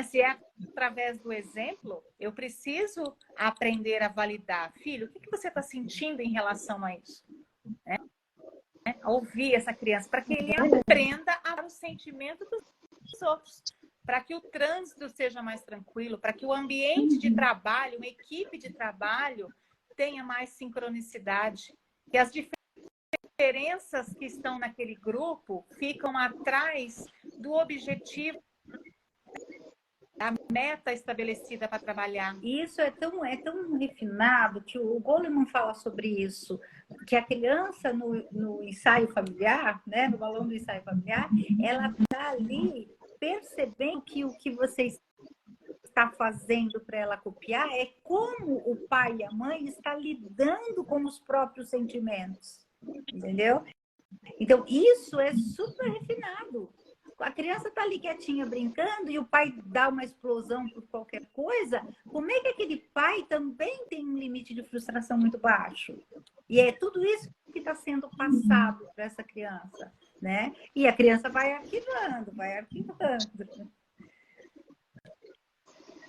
Se é através do exemplo, eu preciso aprender a validar. Filho, o que você está sentindo em relação a isso? A ouvir essa criança, para que ele aprenda a amar o sentimento dos outros, para que o trânsito seja mais tranquilo, para que o ambiente de trabalho, uma equipe de trabalho, tenha mais sincronicidade, que as diferenças que estão naquele grupo ficam atrás do objetivo, da meta estabelecida para trabalhar. E isso é tão refinado que o Goleman fala sobre isso, que a criança no ensaio familiar, né, no balão do ensaio familiar, ela está ali percebendo que o que você está fazendo para ela copiar é como o pai e a mãe estão lidando com os próprios sentimentos, entendeu? Então, isso é super refinado. A criança está ali quietinha brincando e o pai dá uma explosão por qualquer coisa, como é que aquele pai também tem um limite de frustração muito baixo? E é tudo isso que está sendo passado para essa criança, né? E a criança vai arquivando, vai arquivando.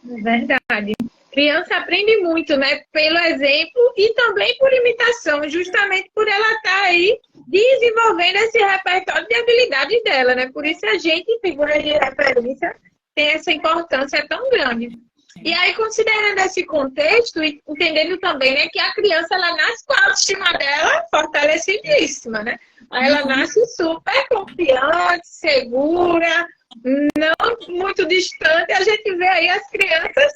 Verdade. Criança aprende muito, né? Pelo exemplo e também por imitação, justamente por ela estar aí desenvolvendo esse repertório de habilidades dela, né? Por isso a gente, figura de referência, tem essa importância tão grande. E aí, considerando esse contexto e entendendo também, né, que a criança, ela nasce com a autoestima dela fortalecidíssima, né? Aí ela nasce super confiante, segura, não muito distante. A gente vê aí as crianças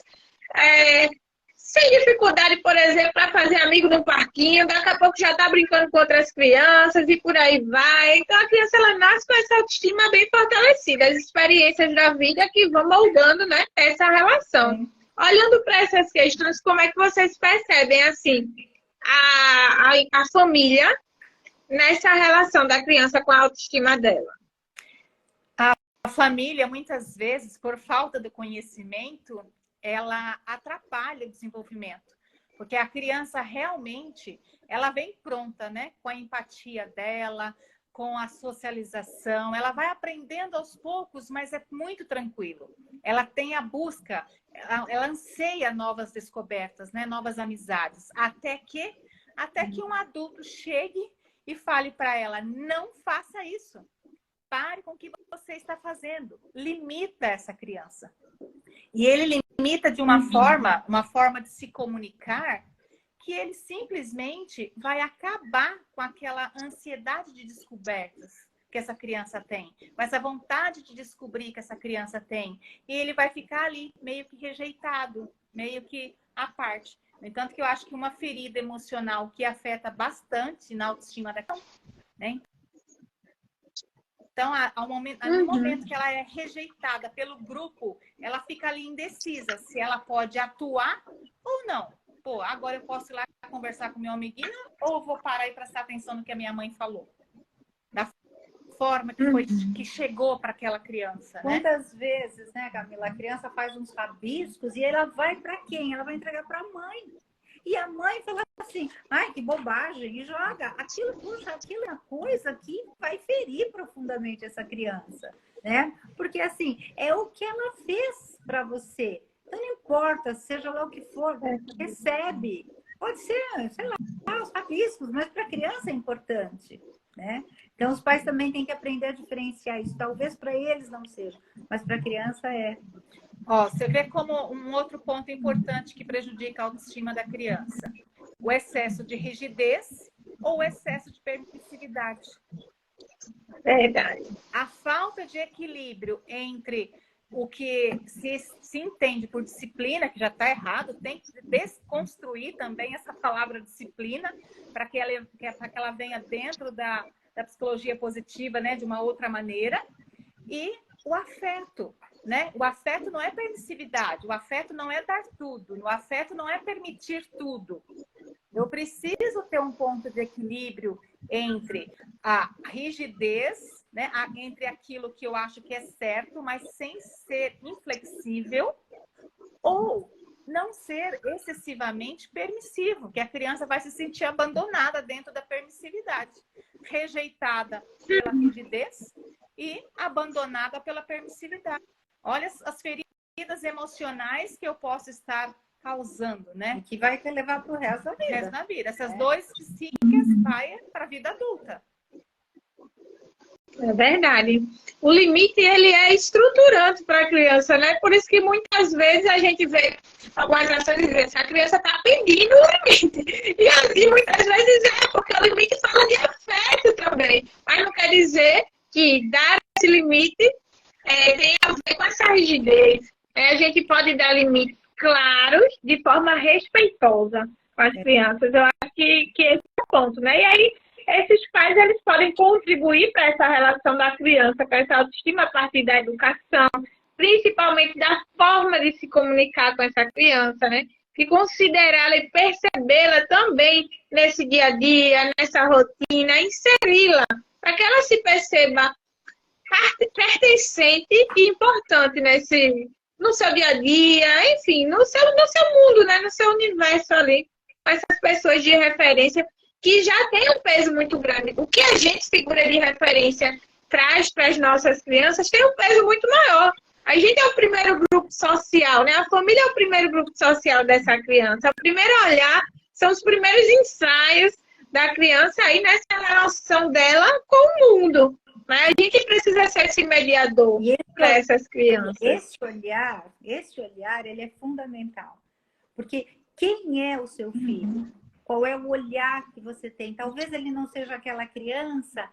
sem dificuldade, por exemplo, para fazer amigo no parquinho, daqui a pouco já está brincando com outras crianças e por aí vai. Então a criança, ela nasce com essa autoestima bem fortalecida, as experiências da vida que vão moldando, né, essa relação. Olhando para essas questões, como é que vocês percebem assim a família nessa relação da criança com a autoestima dela? A família, muitas vezes, por falta do conhecimento, ela atrapalha o desenvolvimento. Porque a criança realmente, ela vem pronta, né? Com a empatia dela, com a socialização. Ela vai aprendendo aos poucos, mas é muito tranquilo. Ela tem a busca, ela anseia novas descobertas, né? Novas amizades. Até que um adulto chegue e fale para ela, não faça isso. Pare com o que você está fazendo. Limita essa criança. E ele limita de uma forma de se comunicar, que ele simplesmente vai acabar com aquela ansiedade de descobertas que essa criança tem, com essa vontade de descobrir que essa criança tem. E ele vai ficar ali meio que rejeitado, meio que à parte. No entanto, que eu acho que uma ferida emocional que afeta bastante na autoestima da criança, né? Então, no momento que ela é rejeitada pelo grupo, ela fica ali indecisa se ela pode atuar ou não. Pô, agora eu posso ir lá conversar com meu amiguinho ou eu vou parar e prestar atenção no que a minha mãe falou? Da forma que, que chegou para aquela criança, né? Quantas vezes, né, Camila, a criança faz uns rabiscos e ela vai para quem? Ela vai entregar para a mãe. E a mãe fala assim, ai, que bobagem, e joga. Aquilo é uma coisa que vai ferir profundamente essa criança, né? Porque, assim, é o que ela fez para você. Então, não importa, seja lá o que for, recebe. Pode ser, sei lá, os rabiscos, mas para a criança é importante, né? Então, os pais também têm que aprender a diferenciar isso. Talvez para eles não seja, mas para a criança é. Ó, você vê como um outro ponto importante que prejudica a autoestima da criança. O excesso de rigidez ou o excesso de permissividade. Verdade. A falta de equilíbrio entre o que se entende por disciplina, que já está errado, tem que desconstruir também essa palavra disciplina para que ela venha dentro da psicologia positiva, né, de uma outra maneira. E o afeto, né? O afeto não é permissividade, o afeto não é dar tudo, o afeto não é permitir tudo. Eu preciso ter um ponto de equilíbrio entre a rigidez, né? Entre aquilo que eu acho que é certo, mas sem ser inflexível, ou não ser excessivamente permissivo, que a criança vai se sentir abandonada dentro da permissividade, rejeitada pela rigidez e abandonada pela permissividade. Olha as feridas feridas emocionais que eu posso estar causando, né? E que vai te levar para o resto da O resto vida. da vida. Essas dores psíquicas vai para a vida adulta. É verdade. O limite, ele é estruturante para a criança, né? Por isso que muitas vezes a gente vê algumas ações dizendo que a criança está pedindo o limite. E assim, muitas vezes porque o limite fala de afeto também. Mas não quer dizer que dar esse limite tem a ver com essa rigidez. A gente pode dar limites claros de forma respeitosa com as crianças. Eu acho que esse é o ponto, né? E aí, esses pais, eles podem contribuir para essa relação da criança com essa autoestima a partir da educação, principalmente da forma de se comunicar com essa criança, né? De considerá-la e percebê-la também nesse dia a dia, nessa rotina, inseri-la, para que ela se perceba pertencente e importante no seu dia a dia, enfim, no seu mundo, né? No seu universo ali, com essas pessoas de referência que já tem um peso muito grande. O que a gente, figura de referência, traz para as nossas crianças tem um peso muito maior. A gente é o primeiro grupo social, né? A família é o primeiro grupo social dessa criança. O primeiro olhar são os primeiros ensaios da criança aí nessa relação dela com o mundo. Mas a gente precisa ser esse mediador para essas crianças. Esse olhar, ele é fundamental. Porque quem é o seu filho? Qual é o olhar que você tem? Talvez ele não seja aquela criança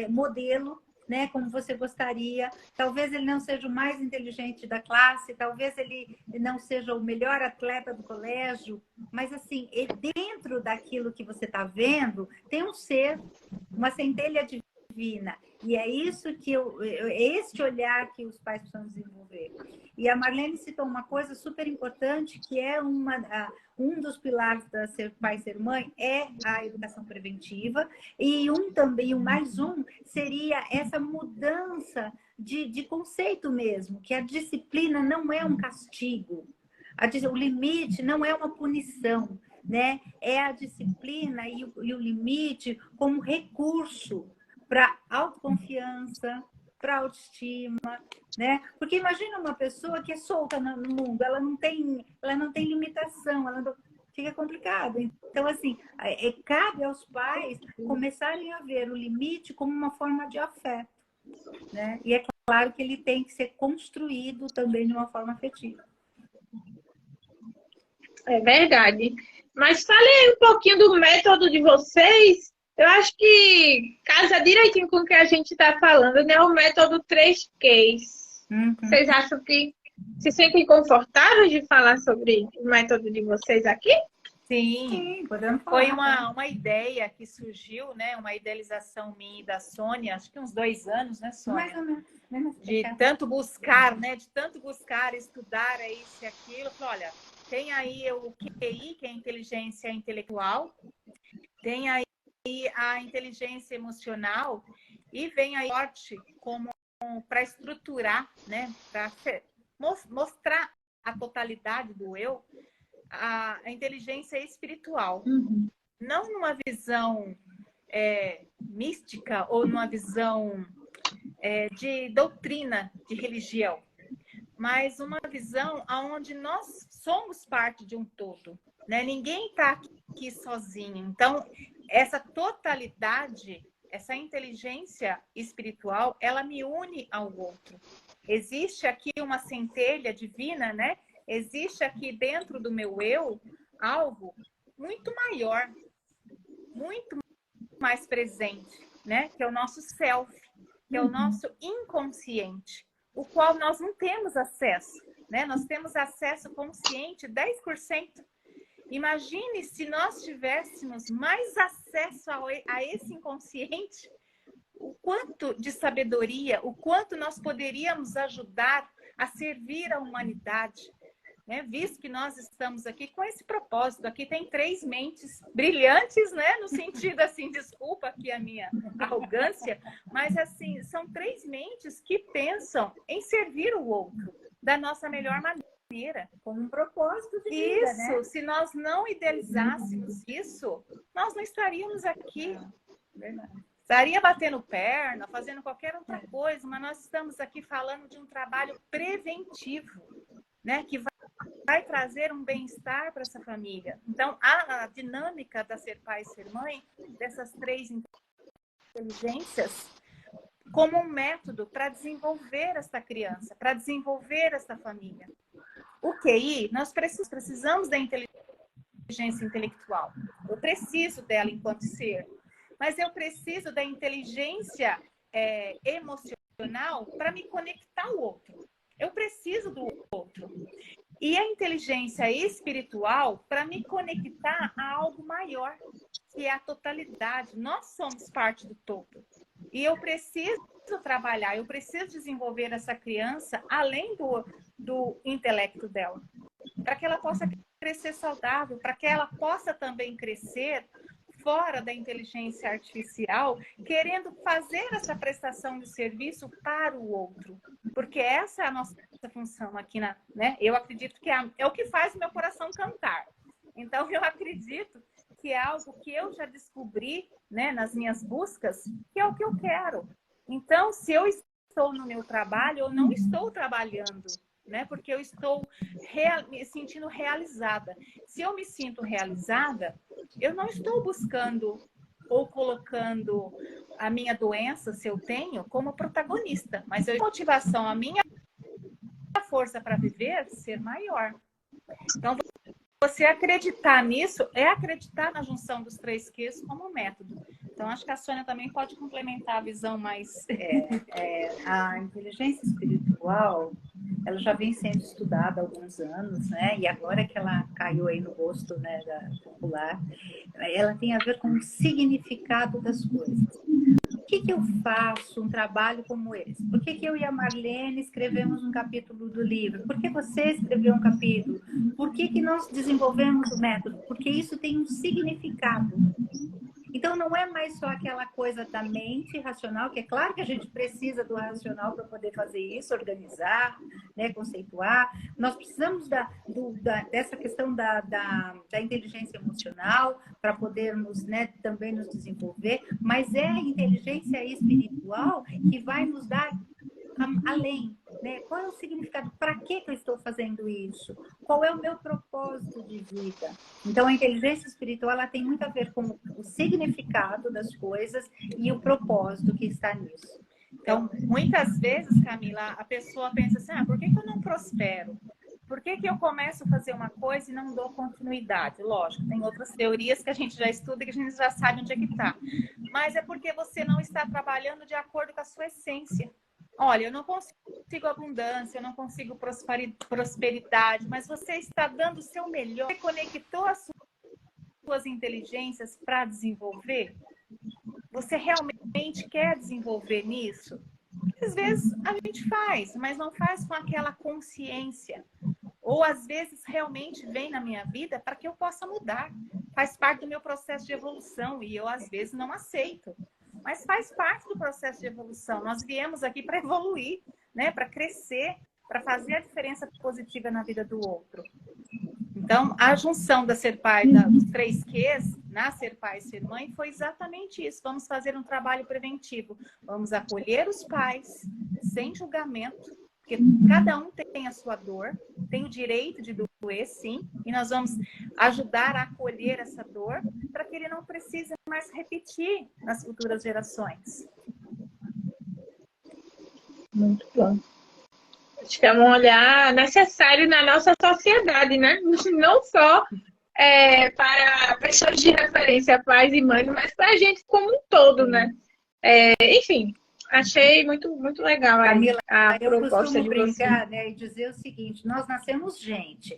modelo, né, como você gostaria. Talvez ele não seja o mais inteligente da classe. Talvez ele não seja o melhor atleta do colégio. Mas, assim, dentro daquilo que você está vendo, tem um ser, uma centelha divina. E é isso que este olhar que os pais precisam desenvolver. E a Marlene citou uma coisa super importante, que é um dos pilares da Ser Pai, Ser Mãe, é a educação preventiva. E mais um, seria essa mudança de conceito mesmo, que a disciplina não é um castigo. O limite não é uma punição, né? É a disciplina e o limite como recurso para autoconfiança, para autoestima, né? Porque imagina uma pessoa que é solta no mundo, ela não tem limitação, fica complicado. Então, assim, cabe aos pais começarem a ver o limite como uma forma de afeto, né? E é claro que ele tem que ser construído também de uma forma afetiva. É verdade. Mas fale aí um pouquinho do método de vocês. Eu acho que casa direitinho com o que a gente está falando, né? O método 3Qs. Vocês acham que se sentem confortáveis de falar sobre o método de vocês aqui? Sim, podemos falar. Foi uma ideia que surgiu, né? Uma idealização minha e da Sônia, acho que uns 2 anos, né, Sônia? Mais ou menos. De tanto buscar, né? De tanto buscar, estudar isso e aquilo. Olha, tem aí o QI, que é a inteligência intelectual, tem aí a inteligência emocional e vem aí forte como para estruturar, né? Para mostrar a totalidade do eu, a inteligência espiritual. Não numa visão mística ou numa visão de doutrina de religião, mas uma visão onde nós somos parte de um todo, né? Ninguém está aqui sozinho. Então, essa totalidade, essa inteligência espiritual, ela me une ao outro. Existe aqui uma centelha divina, né? Existe aqui dentro do meu eu algo muito maior, muito mais presente, né? Que é o nosso self, que é o nosso inconsciente, o qual nós não temos acesso, né? Nós temos acesso consciente 10%. Imagine se nós tivéssemos mais acesso a esse inconsciente, o quanto de sabedoria, o quanto nós poderíamos ajudar a servir a humanidade, né? Visto que nós estamos aqui com esse propósito. Aqui tem 3 mentes brilhantes, né? No sentido assim, desculpa aqui a minha arrogância, mas assim, são 3 mentes que pensam em servir o outro da nossa melhor maneira. Com um propósito de vida, né? Se nós não idealizássemos isso, nós não estaríamos aqui. Estaria batendo perna, fazendo qualquer outra coisa, mas nós estamos aqui falando de um trabalho preventivo. né? Que vai trazer um bem-estar para essa família. Então, a dinâmica da ser pai e ser mãe, dessas 3 inteligências, como um método para desenvolver essa criança, para desenvolver essa família. O QI, nós precisamos da inteligência intelectual. Eu preciso dela enquanto ser. Mas eu preciso da inteligência emocional para me conectar ao outro. Eu preciso do outro. E a inteligência espiritual para me conectar a algo maior, que é a totalidade. Nós somos parte do todo. E eu preciso trabalhar, eu preciso desenvolver essa criança além do intelecto dela, para que ela possa crescer saudável, para que ela possa também crescer fora da inteligência artificial, querendo fazer essa prestação de serviço para o outro. Porque essa é a nossa função aqui, né? Eu acredito que é o que faz o meu coração cantar. Então, eu acredito que é algo que eu já descobri, né, nas minhas buscas, que é o que eu quero. Então, se eu estou no meu trabalho, eu não estou trabalhando, né? Porque eu estou me sentindo realizada. Se eu me sinto realizada, eu não estou buscando ou colocando a minha doença, se eu tenho, como protagonista. Mas a motivação, a minha força para viver, ser maior. Então, você acreditar nisso é acreditar na junção dos 3 Qs como método. Então, acho que a Sônia também pode complementar a visão mais... A inteligência espiritual, ela já vem sendo estudada há alguns anos, né? E agora que ela caiu aí no gosto, né, da popular, ela tem a ver com o significado das coisas. Por que eu faço um trabalho como esse? Por que eu e a Marlene escrevemos um capítulo do livro? Por que você escreveu um capítulo? Por que nós desenvolvemos o método? Porque isso tem um significado. Então, não é mais só aquela coisa da mente racional, que é claro que a gente precisa do racional para poder fazer isso, organizar, né, conceituar. Nós precisamos dessa questão da inteligência emocional para podermos, né, também nos desenvolver, mas é a inteligência espiritual que vai nos dar além, né? Qual é o significado? Para que eu estou fazendo isso? Qual é o meu propósito de vida? Então, a inteligência espiritual ela tem muito a ver com o significado das coisas e o propósito que está nisso. Então, muitas vezes, Camila, a pessoa pensa assim, por que eu não prospero? Por que eu começo a fazer uma coisa e não dou continuidade? Lógico, tem outras teorias que a gente já estuda e que a gente já sabe onde é que está. Mas é porque você não está trabalhando de acordo com a sua essência. Olha, eu não consigo abundância, eu não consigo prosperidade, mas você está dando o seu melhor. Você conectou as suas inteligências para desenvolver? Você realmente quer desenvolver nisso? Às vezes a gente faz, mas não faz com aquela consciência. Ou às vezes realmente vem na minha vida para que eu possa mudar. Faz parte do meu processo de evolução e eu às vezes não aceito. Mas faz parte do processo de evolução. Nós viemos aqui para evoluir, né? Para crescer, para fazer a diferença positiva na vida do outro. Então, a junção da Ser Pai, dos 3 Qs, na Ser Pai e Ser Mãe, foi exatamente isso. Vamos fazer um trabalho preventivo. Vamos acolher os pais, sem julgamento, porque cada um tem a sua dor, tem o direito de doer, sim, e nós vamos ajudar a acolher essa dor para que ele não precise mais repetir nas futuras gerações. Muito bom. Acho que é um olhar necessário na nossa sociedade, né? Não só para pessoas de referência, pais e mães, mas para a gente como um todo, né? Enfim, achei muito, muito legal Camila, a eu proposta costumo de brincar, você. né, e dizer o seguinte: nós nascemos gente,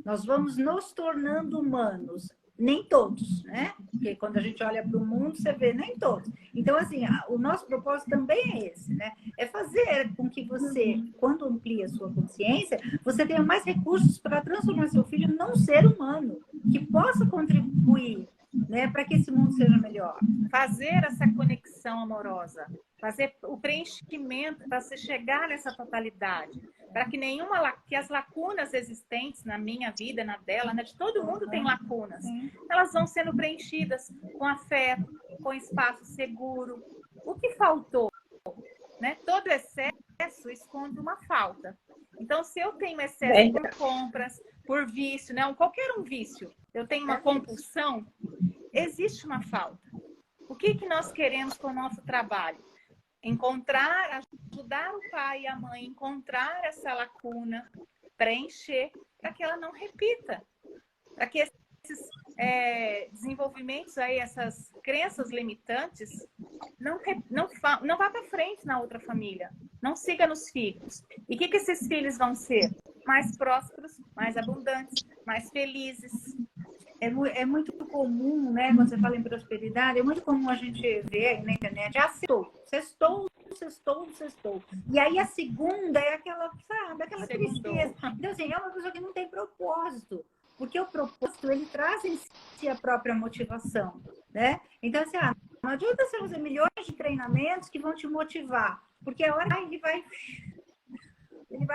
nós vamos nos tornando humanos. Nem todos, né? Porque quando a gente olha para o mundo, você vê, nem todos. Então, assim, o nosso propósito também é esse, né? É fazer com que você, quando amplia a sua consciência, você tenha mais recursos para transformar seu filho num ser humano que possa contribuir, né, para que esse mundo seja melhor. Fazer essa conexão amorosa, fazer o preenchimento para você chegar nessa totalidade, para que que as lacunas existentes na minha vida, na dela, né, de todo mundo tem lacunas, elas vão sendo preenchidas com afeto, com espaço seguro. O que faltou, né? Todo excesso esconde uma falta. Então, se eu tenho excesso por compras, por vício, né? Qualquer um vício, eu tenho uma compulsão, existe uma falta. O que nós queremos com o nosso trabalho? Ajudar o pai e a mãe a encontrar essa lacuna, preencher, para que ela não repita. Para que esses desenvolvimentos aí, essas crenças limitantes, não vá para frente na outra família. Não siga nos filhos. E o que esses filhos vão ser? Mais prósperos, mais abundantes, mais felizes. É muito comum, né? Quando você fala em prosperidade, é muito comum a gente ver aí na internet, sextou. E aí a segunda é aquela, sabe, aquela tristeza. Então, assim, é uma pessoa que não tem propósito. Porque o propósito, ele traz em si a própria motivação, né? Então, assim, não adianta você fazer milhões de treinamentos que vão te motivar. Porque a hora ele vai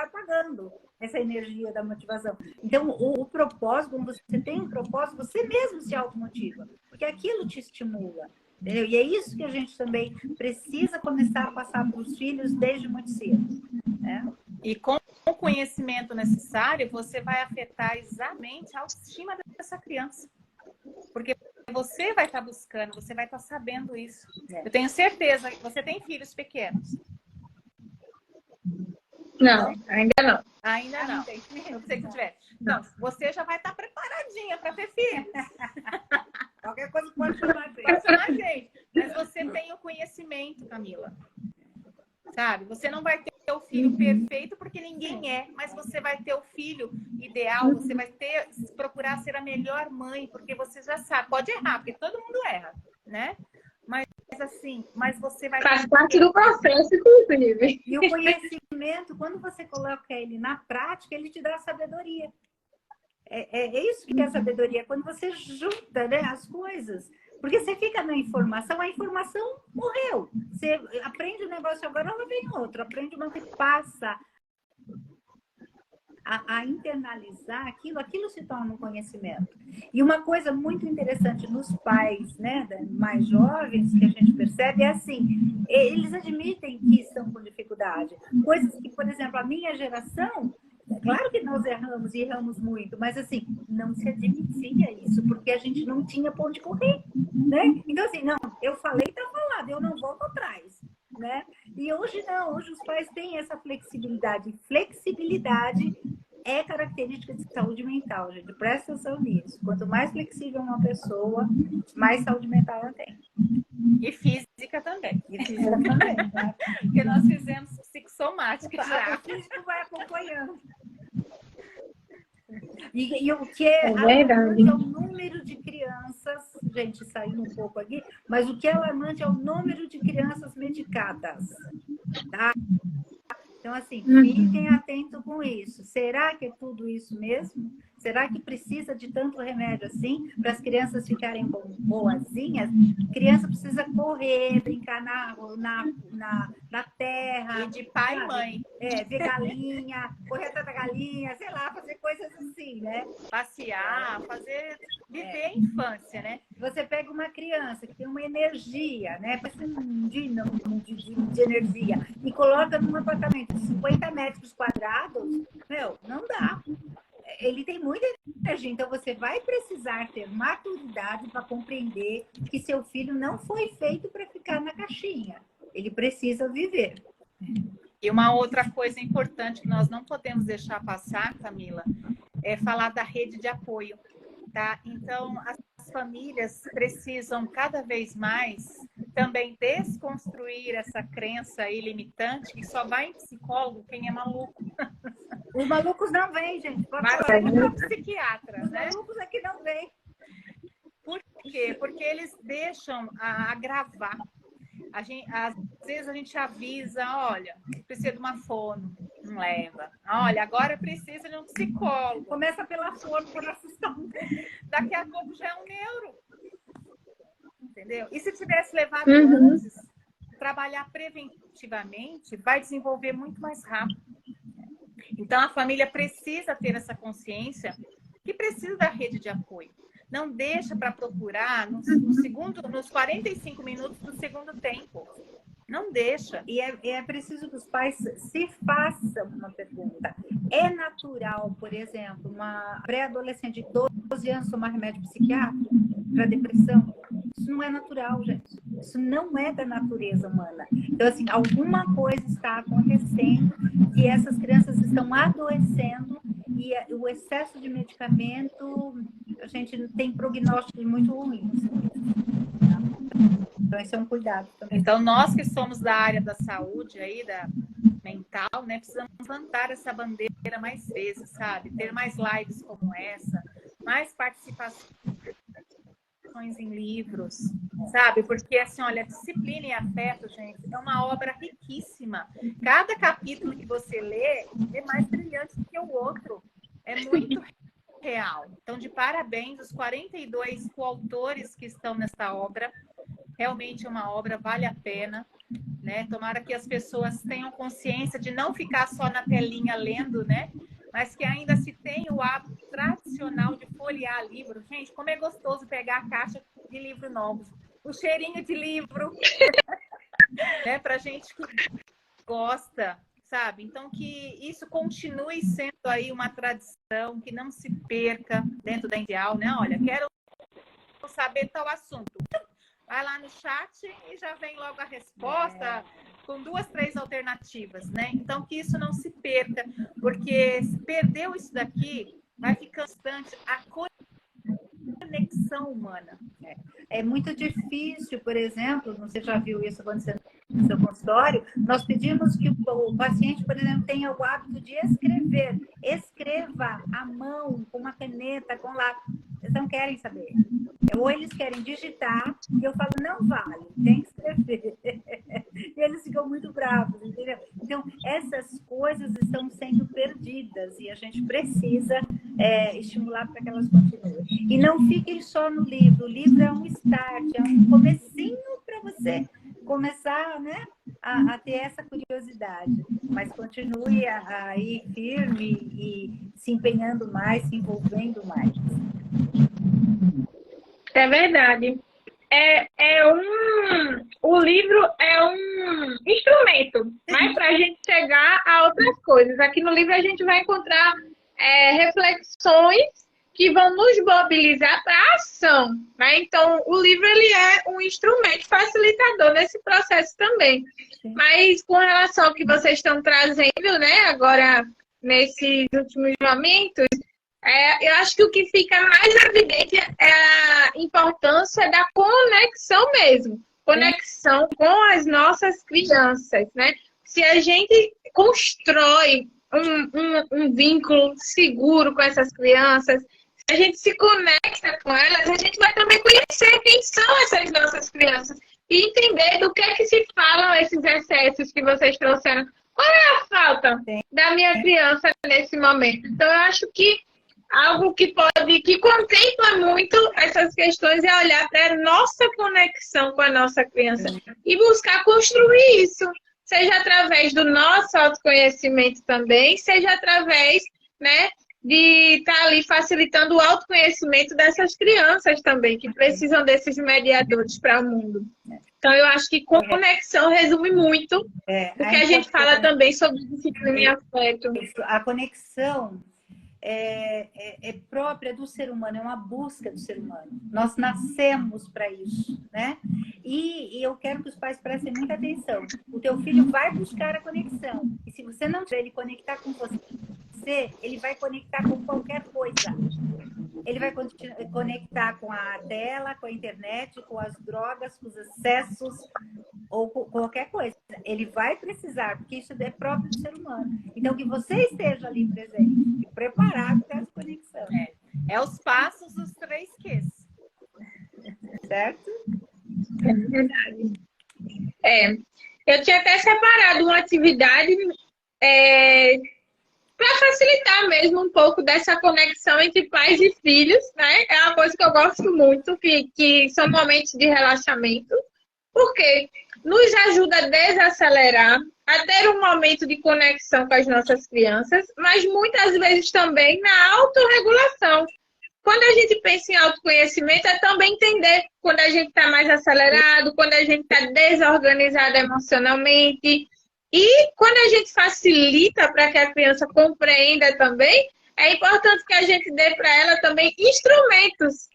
apagando essa energia da motivação. Então, o propósito, quando você tem um propósito, você mesmo se automotiva, porque aquilo te estimula. Entendeu? E é isso que a gente também precisa começar a passar para os filhos desde muito cedo. Né? E com o conhecimento necessário, você vai afetar exatamente a autoestima dessa criança. Porque você vai estar buscando, você vai estar sabendo isso. Eu tenho certeza que você tem filhos pequenos. Não, ainda não. Ainda não. Eu sei que tiver. Não, você já vai estar preparadinha para ter filhos. Qualquer coisa pode chamar a gente. Pode chamar a gente. Mas você tem o conhecimento, Camila. Sabe? Você não vai ter o filho perfeito porque ninguém é, mas você vai ter o filho ideal, você vai procurar ser a melhor mãe, porque você já sabe, pode errar, porque todo mundo erra, né? Mas você vai... Faz parte do processo, inclusive. E o conhecimento, quando você coloca ele na prática, ele te dá sabedoria. É isso que é a sabedoria, quando você junta, né, as coisas. Porque você fica na informação, a informação morreu. Você aprende um negócio agora, ela vem outro. Aprende uma que passa a internalizar aquilo se torna um conhecimento. E uma coisa muito interessante nos pais, né, mais jovens, que a gente percebe, é assim, eles admitem que estão com dificuldade. Coisas que, por exemplo, a minha geração, claro que nós erramos muito, mas assim, não se admitia isso, porque a gente não tinha pra onde correr, né? Então assim, não, eu falei, tá falado, eu não volto atrás, né? E hoje não, hoje os pais têm essa flexibilidade. Flexibilidade é característica de saúde mental, gente. Presta atenção nisso. Quanto mais flexível uma pessoa, mais saúde mental ela tem. E física também. E física também, né? Porque nós fizemos psicossomática já. O físico vai acompanhando. E o que é verdade. alarmante é o número de crianças, gente, saindo um pouco aqui, mas o que é alarmante é o número de crianças medicadas, tá? Então, assim, fiquem atentos com isso. Será que é tudo isso mesmo? Será que precisa de tanto remédio assim para as crianças ficarem boazinhas? Criança precisa correr, brincar na terra. E de pai sabe? e mãe. Ver galinha, correr atrás da galinha, sei lá, fazer coisas assim, né? Passear, viver a infância, né? Você pega uma criança que tem uma energia, né? Parece um dínamo de energia, e coloca num apartamento de 50 metros quadrados, não dá. Ele tem muita energia, então você vai precisar ter maturidade para compreender que seu filho não foi feito para ficar na caixinha. Ele precisa viver. E uma outra coisa importante que nós não podemos deixar passar, Camila, é falar da rede de apoio, tá? Então, as famílias precisam cada vez mais também desconstruir essa crença ilimitante que só vai em psicólogo quem é maluco. Os malucos não vêm, gente. Mas é psiquiatra, Os né? malucos aqui não vêm. Por quê? Porque eles deixam agravar. Às vezes a gente avisa, olha, precisa de uma fono, não leva. Olha, agora precisa de um psicólogo. Começa pela fono, por assustar. Daqui a pouco já é um neuro. Entendeu? E se tivesse levado antes, trabalhar preventivamente vai desenvolver muito mais rápido. Então, a família precisa ter essa consciência que precisa da rede de apoio. Não deixa para procurar nos 45 minutos do segundo tempo. Não deixa. E é preciso que os pais se façam uma pergunta. É natural, por exemplo, uma pré-adolescente de 12 anos tomar remédio psiquiátrico para depressão? Isso não é natural, gente. Isso não é da natureza humana. Então, assim, alguma coisa está acontecendo e essas crianças estão adoecendo e o excesso de medicamento, a gente tem prognósticos muito ruins. Então, esse é um cuidado também. Então, nós que somos da área da saúde, aí, da mental, né, precisamos levantar essa bandeira mais vezes, sabe? Ter mais lives como essa, mais participações em livros, sabe? Porque, assim, olha, disciplina e afeto, gente, é uma obra riquíssima. Cada capítulo que você lê é mais brilhante do que o outro. É muito real. Então, de parabéns, os 42 coautores que estão nesta obra. Realmente é uma obra, vale a pena, né? Tomara que as pessoas tenham consciência de não ficar só na telinha lendo, né? Mas que ainda se tenha o hábito tradicional de folhear livro. Gente, como é gostoso pegar a caixa de livro novo. O cheirinho de livro, né? Pra gente que gosta, sabe? Então, que isso continue sendo aí uma tradição, que não se perca dentro da ideal, né? Olha, quero saber tal assunto. Vai lá no chat e já vem logo a resposta com 2, 3 alternativas, né? Então, que isso não se perca, porque se perdeu isso daqui, vai ficar distante a conexão humana. É muito difícil, por exemplo, você já viu isso acontecendo no seu consultório, nós pedimos que o paciente, por exemplo, tenha o hábito de escrever. Escreva à mão, com uma caneta, com lápis. Eles não querem saber. Ou eles querem digitar, e eu falo, não vale, tem que escrever. E eles ficam muito bravos, entendeu? Então, essas coisas estão sendo perdidas e a gente precisa estimular para que elas continuem. E não fiquem só no livro. O livro é um start, é um comecinho para você começar, né, a ter essa curiosidade. Mas continue a ir firme e se empenhando mais, se envolvendo mais. É verdade. O livro é um instrumento, mas para a gente chegar a outras coisas. Aqui no livro a gente vai encontrar reflexões que vão nos mobilizar para a ação, né? Então, o livro ele é um instrumento facilitador nesse processo também. Sim. Mas com relação ao que vocês estão trazendo, né, agora nesses últimos momentos, eu acho que o que fica mais evidente é a importância da conexão mesmo. Conexão com as nossas crianças, né? Se a gente constrói um vínculo seguro com essas crianças, se a gente se conecta com elas, a gente vai também conhecer quem são essas nossas crianças e entender do que é que se falam esses excessos que vocês trouxeram. Qual é a falta da minha criança nesse momento? Então, eu acho que algo que contempla muito essas questões é olhar para a nossa conexão com a nossa criança e buscar construir isso, seja através do nosso autoconhecimento também, seja através, né, de estar ali facilitando o autoconhecimento dessas crianças também, que precisam desses mediadores para o mundo. Então, eu acho que conexão resume muito o que a gente fala também sobre disciplina e afeto. A conexão é própria do ser humano, é uma busca do ser humano. Nós nascemos para isso, né? E eu quero que os pais prestem muita atenção. O teu filho vai buscar a conexão. E se você não tiver ele conectar com você, ele vai conectar com qualquer coisa. Ele vai conectar com a tela, com a internet, com as drogas, com os excessos, ou com qualquer coisa. Ele vai precisar, porque isso é próprio do ser humano. Então, que você esteja ali presente, preparado para essa conexão. É os passos dos 3 Qs. Certo? É verdade. Eu tinha até separado uma atividade para facilitar mesmo um pouco dessa conexão entre pais e filhos, né? É uma coisa que eu gosto muito, que são momentos de relaxamento, porque nos ajuda a desacelerar, a ter um momento de conexão com as nossas crianças, mas muitas vezes também na autorregulação. quando a gente pensa em autoconhecimento, é também entender quando a gente está mais acelerado, quando a gente está desorganizado emocionalmente. E quando a gente facilita para que a criança compreenda também, é importante que a gente dê para ela também instrumentos.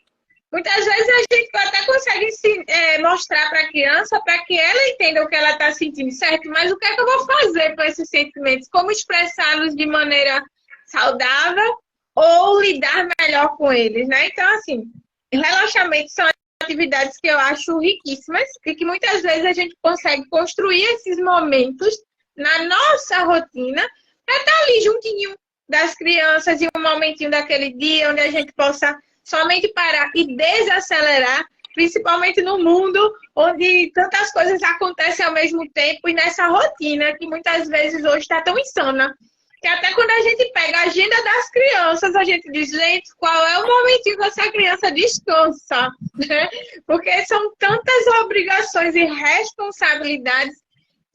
Muitas vezes a gente até consegue mostrar para a criança para que ela entenda o que ela está sentindo, certo? Mas o que é que eu vou fazer com esses sentimentos? Como expressá-los de maneira saudável ou lidar melhor com eles, né? Então, assim, relaxamento são atividades que eu acho riquíssimas e que muitas vezes a gente consegue construir esses momentos na nossa rotina para estar ali juntinho das crianças em um momentinho daquele dia onde a gente possa somente parar e desacelerar, principalmente no mundo onde tantas coisas acontecem ao mesmo tempo e nessa rotina que muitas vezes hoje está tão insana. Que até quando a gente pega a agenda das crianças, a gente diz, gente, qual é o momentinho que essa criança descansa? Né? Porque são tantas obrigações e responsabilidades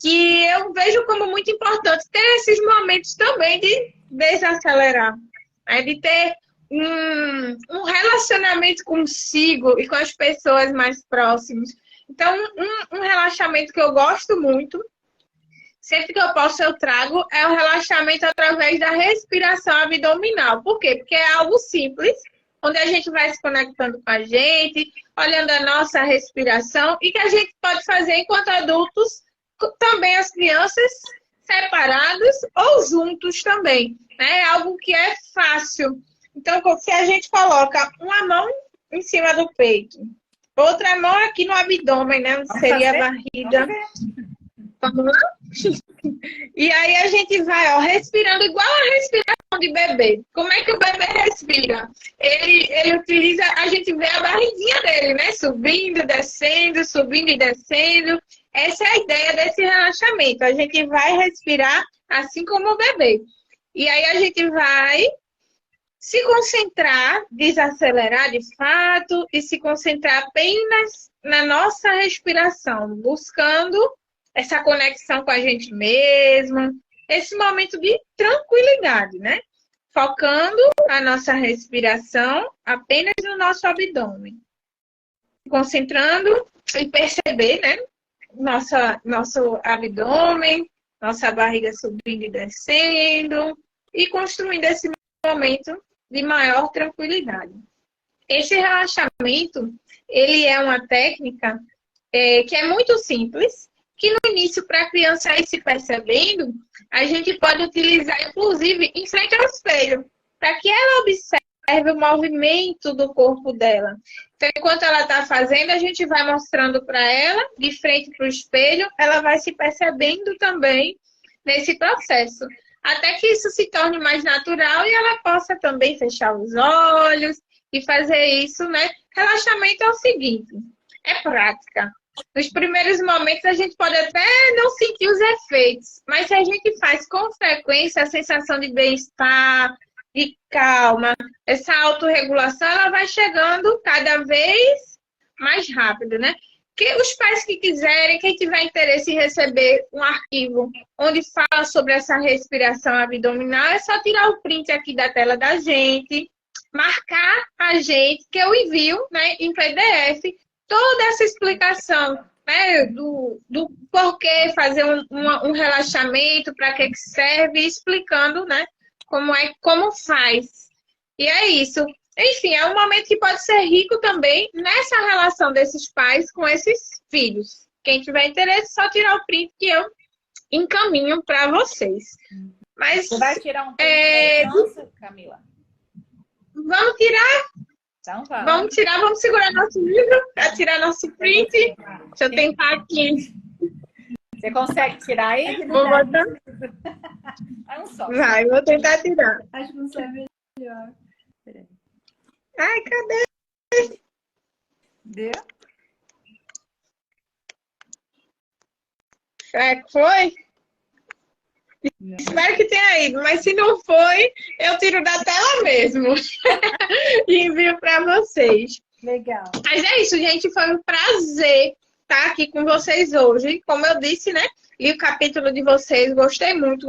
que eu vejo como muito importante ter esses momentos também de desacelerar. Né? De ter um relacionamento consigo e com as pessoas mais próximas. Então, um relaxamento que eu gosto muito, sempre que eu posso eu trago, é o relaxamento através da respiração abdominal. Por quê? Porque é algo simples, onde a gente vai se conectando com a gente, olhando a nossa respiração, e que a gente pode fazer enquanto adultos, também as crianças, separados ou juntos também. Né? É algo que é fácil. Então, se a gente coloca uma mão em cima do peito, outra mão aqui no abdômen, né? Onde seria a barriga. Vamos lá? E aí a gente vai, respirando igual a respiração de bebê. Como é que o bebê respira? Ele utiliza, a gente vê a barriguinha dele, né? Subindo e descendo. Essa é a ideia desse relaxamento. A gente vai respirar assim como o bebê. E aí a gente vai se concentrar, desacelerar de fato e se concentrar apenas na nossa respiração, buscando essa conexão com a gente mesmo, esse momento de tranquilidade, né? Focando a nossa respiração apenas no nosso abdômen. Concentrando e perceber, né? Nosso abdômen, nossa barriga subindo e descendo e construindo esse momento de maior tranquilidade. Esse relaxamento, ele é uma técnica que é muito simples, que no início, para a criança ir se percebendo, a gente pode utilizar, inclusive, em frente ao espelho, para que ela observe o movimento do corpo dela. Então, enquanto ela está fazendo, a gente vai mostrando para ela, de frente para o espelho, ela vai se percebendo também nesse processo. Até que isso se torne mais natural e ela possa também fechar os olhos e fazer isso, né? Relaxamento é o seguinte, é prática. Nos primeiros momentos a gente pode até não sentir os efeitos, mas se a gente faz com frequência, a sensação de bem-estar, de calma, essa autorregulação, ela vai chegando cada vez mais rápido, né? Que os pais que quiserem, quem tiver interesse em receber um arquivo onde fala sobre essa respiração abdominal, é só tirar o print aqui da tela da gente, marcar a gente, que eu envio, né, em PDF, toda essa explicação, né, do porquê fazer um relaxamento, para que serve, explicando, né, como faz. E é isso. Enfim, é um momento que pode ser rico também nessa relação desses pais com esses filhos. Quem tiver interesse, só tirar o print que eu encaminho para vocês. Mas, você vai tirar um print nossa, Camila? Vamos tirar? Então, vamos. Vamos tirar, vamos segurar nosso livro para tirar nosso print. Deixa eu tentar aqui. Você consegue tirar aí? Vou botar. Vai, vou tentar tirar. Acho que não sai melhor. Peraí. Ai, cadê? Deu? Foi? Não. Espero que tenha ido, mas se não foi, eu tiro da tela mesmo e envio para vocês. Legal. Mas é isso, gente. Foi um prazer estar aqui com vocês hoje. Como eu disse, né? Li o capítulo de vocês, gostei muito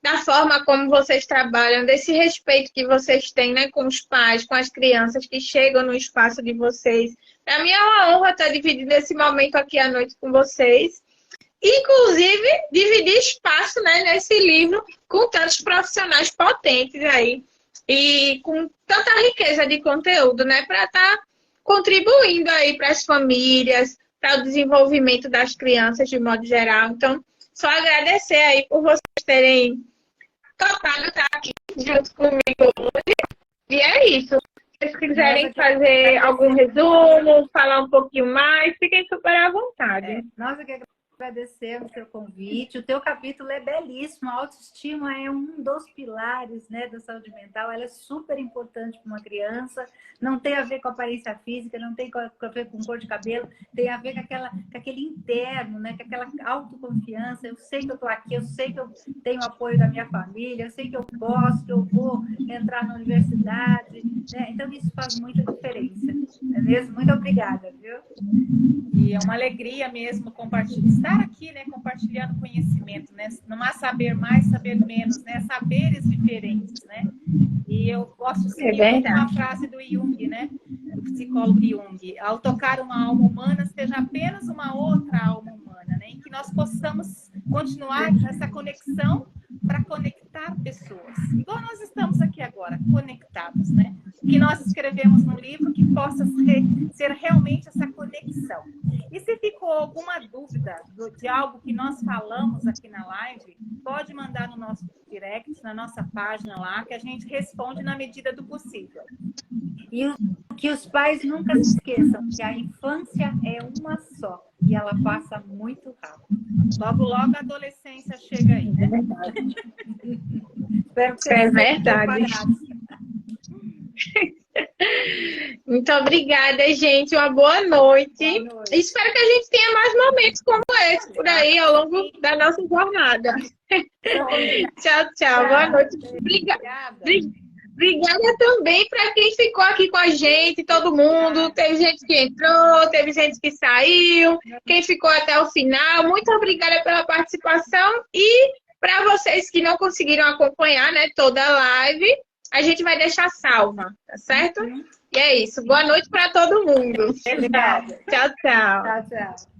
da forma como vocês trabalham, desse respeito que vocês têm, né, com os pais, com as crianças que chegam no espaço de vocês. Para mim é uma honra estar dividindo esse momento aqui à noite com vocês. Inclusive, dividir espaço, né, nesse livro com tantos profissionais potentes aí e com tanta riqueza de conteúdo, né, para estar contribuindo aí para as famílias, para o desenvolvimento das crianças de modo geral. Então, só agradecer aí por vocês terem topado estar aqui junto comigo hoje. E é isso. Se vocês quiserem fazer algum resumo, falar um pouquinho mais, fiquem super à vontade. Nós aqui agradecemos o seu convite. O teu capítulo é belíssimo. A autoestima é um dos pilares, né, da saúde mental. Ela é super importante para uma criança. Não tem a ver com a aparência física, não tem a ver com cor de cabelo, tem a ver com aquele interno, né, com aquela autoconfiança. Eu sei que eu estou aqui, eu sei que eu tenho o apoio da minha família, eu sei que eu posso, que eu vou entrar na universidade, né? Então isso faz muita diferença. Não é mesmo? Muito obrigada, viu? E é uma alegria mesmo estar aqui, né, compartilhando conhecimento, né? Não há saber mais, saber menos, né? Saberes diferentes, né? E eu gosto de seguir uma frase do Jung, né? Do psicólogo Jung. Ao tocar uma alma humana, seja apenas uma outra alma humana, né? Em que nós possamos continuar essa conexão para conectar pessoas. Igual nós estamos aqui agora, conectados, né? Que nós escrevemos no livro que possa ser realmente essa conexão. E se ficou alguma dúvida de algo que nós falamos aqui na live, pode mandar no nosso direct, na nossa página lá, que a gente responde na medida do possível. E que os pais nunca se esqueçam que a infância é uma só e ela passa muito rápido. Logo, logo a adolescência chega aí, né? Espero que É verdade. Muito obrigada, gente. Uma boa noite. Boa noite. Espero que a gente tenha mais momentos como esse por aí ao longo da nossa jornada. Tchau, tchau. Boa noite. Obrigada também para quem ficou aqui com a gente, todo mundo. Teve gente que entrou, teve gente que saiu, quem ficou até o final. Muito obrigada pela participação. E para vocês que não conseguiram acompanhar, né, toda a live, a gente vai deixar salva, tá certo? E é isso. Boa noite para todo mundo. Obrigada. Tchau, tchau. Tchau, tchau.